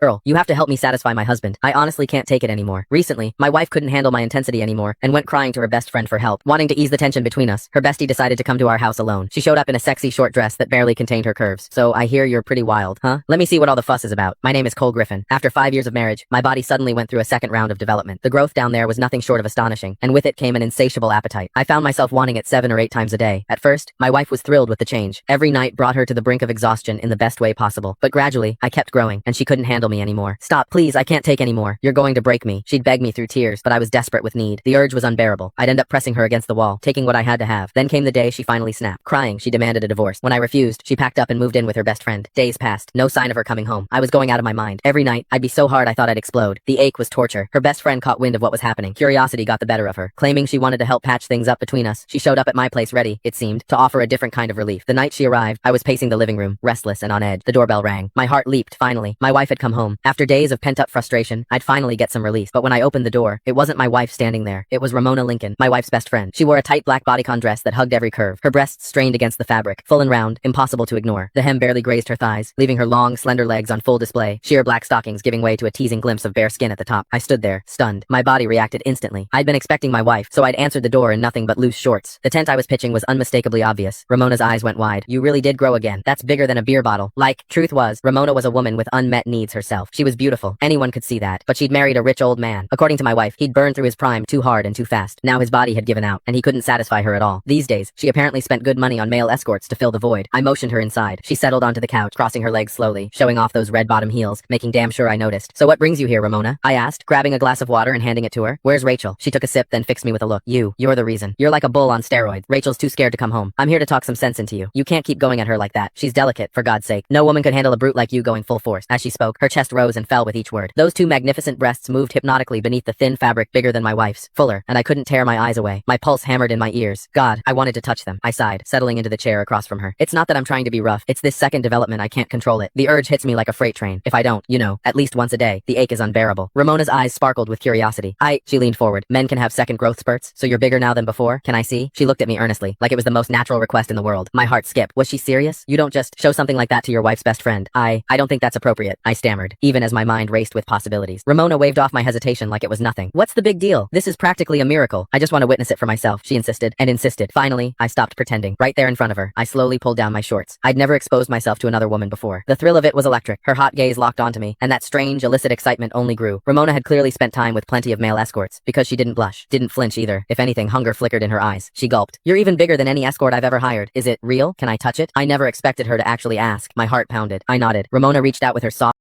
Girl, you have to help me satisfy my husband. I honestly can't take it anymore. Recently, my wife couldn't handle my intensity anymore and went crying to her best friend for help. Wanting to ease the tension between us, her bestie decided to come to our house alone. She showed up in a sexy short dress that barely contained her curves. So I hear you're pretty wild, huh? Let me see what all the fuss is about. My name is Cole Griffin. After 5 years of marriage, my body suddenly went through a second round of development. The growth down there was nothing short of astonishing, and with it came an insatiable appetite. I found myself wanting it 7 or 8 times a day. At first, my wife was thrilled with the change. Every night brought her to the brink of exhaustion in the best way possible. But gradually, I kept growing, and she couldn't handle me anymore. Stop, please, I can't take anymore. You're going to break me. She'd beg me through tears, but I was desperate with need. The urge was unbearable. I'd end up pressing her against the wall, taking what I had to have. Then came the day she finally snapped. Crying, she demanded a divorce. When I refused, she packed up and moved in with her best friend. Days passed. No sign of her coming home. I was going out of my mind. Every night, I'd be so hard I thought I'd explode. The ache was torture. Her best friend caught wind of what was happening. Curiosity got the better of her. Claiming she wanted to help patch things up between us, she showed up at my place ready, it seemed, to offer a different kind of relief. The night she arrived, I was pacing the living room, restless and on edge. The doorbell rang. My heart leaped, finally. My wife had come home. After days of pent-up frustration, I'd finally get some release. But when I opened the door, it wasn't my wife standing there. It was Ramona Lincoln, my wife's best friend. She wore a tight black bodycon dress that hugged every curve. Her breasts strained against the fabric, full and round, impossible to ignore. The hem barely grazed her thighs, leaving her long, slender legs on full display, sheer black stockings giving way to a teasing glimpse of bare skin at the top. I stood there, stunned. My body reacted instantly. I'd been expecting my wife, so I'd answered the door in nothing but loose shorts. The tent I was pitching was unmistakably obvious. Ramona's eyes went wide. You really did grow again. That's bigger than a beer bottle. Truth was, Ramona was a woman with unmet needs herself. She was beautiful. Anyone could see that. But she'd married a rich old man. According to my wife, he'd burned through his prime too hard and too fast. Now his body had given out, and he couldn't satisfy her at all. These days, she apparently spent good money on male escorts to fill the void. I motioned her inside. She settled onto the couch, crossing her legs slowly, showing off those red bottom heels, making damn sure I noticed. So what brings you here, Ramona? I asked, grabbing a glass of water and handing it to her. Where's Rachel? She took a sip, then fixed me with a look. You're the reason. You're like a bull on steroids. Rachel's too scared to come home. I'm here to talk some sense into you. You can't keep going at her like that. She's delicate, for God's sake. No woman could handle a brute like you going full force. As she spoke, her chest rose and fell with each word. Those two magnificent breasts moved hypnotically beneath the thin fabric bigger than my wife's, fuller, and I couldn't tear my eyes away. My pulse hammered in my ears. God, I wanted to touch them. I sighed, settling into the chair across from her. It's not that I'm trying to be rough. It's this second development I can't control it. The urge hits me like a freight train. If I don't, at least once a day, the ache is unbearable. Ramona's eyes sparkled with curiosity. She leaned forward. Men can have second growth spurts, so you're bigger now than before? Can I see? She looked at me earnestly, like it was the most natural request in the world. My heart skipped. Was she serious? You don't just show something like that to your wife's best friend. I don't think that's appropriate, I stammered, even as my mind raced with possibilities. Ramona waved off my hesitation like it was nothing. What's the big deal? This is practically a miracle. I just want to witness it for myself, she insisted, and insisted. Finally, I stopped pretending. Right there in front of her, I slowly pulled down my shorts. I'd never exposed myself to another woman before. The thrill of it was electric. Her hot gaze locked onto me, and that strange, illicit excitement only grew. Ramona had clearly spent time with plenty of male escorts, because she didn't blush, didn't flinch either. If anything, hunger flickered in her eyes. She gulped. You're even bigger than any escort I've ever hired. Is it real? Can I touch it? I never expected her to actually ask. My heart pounded. I nodded. Ramona reached out with her soft